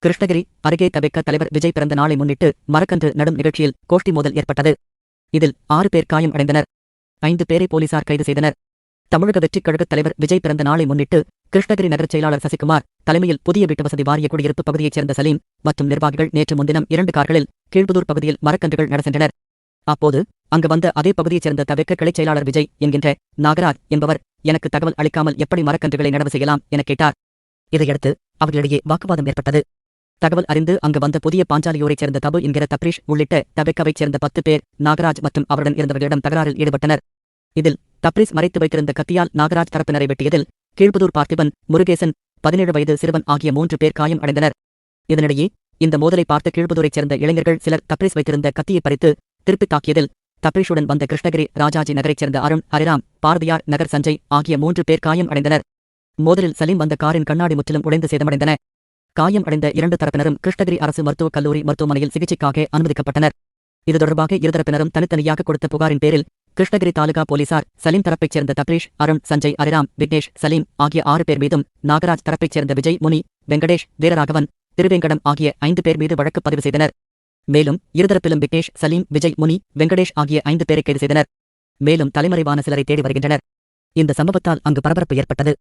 கிருஷ்ணகிரி அருகே தபெக்க தலைவர் விஜய் பிறந்த நாளை முன்னிட்டு மரக்கன்று நடும் நிகழ்ச்சியில் கோஷ்டி மோதல் ஏற்பட்டது. இதில் 6 பேர் காயம் அடைந்தனர். 5 பேரை போலீசார் கைது செய்தனர். தமிழக வெற்றிக் கழகத் தலைவர் விஜய் பிறந்த நாளை முன்னிட்டு கிருஷ்ணகிரி நகரச் செயலாளர் சசிகுமார் தலைமையில் புதிய வீட்டுவசதி வாரிய குடியிருப்பு பகுதியைச் சேர்ந்த சலீம் மற்றும் நிர்வாகிகள் நேற்று முன்தினம் 2 கார்களில் கீழ்புதூர் பகுதியில் மரக்கன்றுகள் நட சென்றனர். அப்போது அங்கு வந்த அதே பகுதியைச் சேர்ந்த தபெக்க கிளைச் செயலாளர் விஜய் என்கின்ற நாகராஜ் என்பவர் எனக்கு தகவல் அளிக்காமல் எப்படி மரக்கன்றுகளை நடவு செய்யலாம் என கேட்டார். இதையடுத்து அவர்களிடையே வாக்குவாதம் ஏற்பட்டது. தகவல் அறிந்து அங்கு வந்த புதிய பாஞ்சாலியூரைச் சேர்ந்த தபு என்கிற தப்ரீஷ் உள்ளிட்ட தபெக்கவைச் சேர்ந்த 10 பேர் நாகராஜ் மற்றும் அவருடன் இருந்தவர்களிடம் தகராறில் ஈடுபட்டனர். இதில் தப்ரீஸ் மறைத்து வைத்திருந்த கத்தியால் நாகராஜ் தரப்பினரை வெட்டியதில் கீழ்புதூர் பார்த்திபன், முருகேசன், 17 வயது சிறுவன் ஆகிய 3 பேர் காயம் அடைந்தனர். இதனிடையே இந்த மோதலை பார்த்த கீழ்புதூரைச் சேர்ந்த இளைஞர்கள் சிலர் தப்ரீஸ் வைத்திருந்த கத்தியை பறித்து திருப்பித் தாக்கியதில் தப்ரீஷுடன் வந்த கிருஷ்ணகிரி ராஜாஜி நகரைச் சேர்ந்த அருண், ஹரிராம், பார்வதியார் நகர் சஞ்சய் ஆகிய 3 பேர் காயம் அடைந்தனர். மோதலில் சலீம் வந்த காரின் கண்ணாடி முற்றிலும் உடைந்து சேதமடைந்தன. காயம் அடைந்த 2 தரப்பினரும் கிருஷ்ணகிரி அரசு மருத்துவக் கல்லூரி மருத்துவமனையில் சிகிச்சைக்காக அனுமதிக்கப்பட்டனர். இது தொடர்பாக இருதரப்பினரும் தனித்தனியாக கொடுத்த புகாரின் பேரில் கிருஷ்ணகிரி தாலுகா போலீசார் சலீம் தரப்பைச் சேர்ந்த தப்ரீஷ், அருண், சஞ்சய், ஹரிராம், விக்னேஷ், சலீம் ஆகிய 6 பேர் மீதும், நாகராஜ் தரப்பைச் சேர்ந்த விஜய், முனி, வெங்கடேஷ், வீரராகவன், திருவேங்கடம் ஆகிய 5 பேர் மீது வழக்கு பதிவு செய்தனர். மேலும் இருதரப்பிலும் விக்னேஷ், சலீம், விஜய், முனி, வெங்கடேஷ் ஆகிய 5 பேரை கைது செய்தனர். மேலும் தலைமறைவான சிலரை தேடி வருகின்றனர். இந்த சம்பவத்தால் அங்கு பரபரப்பு ஏற்பட்டது.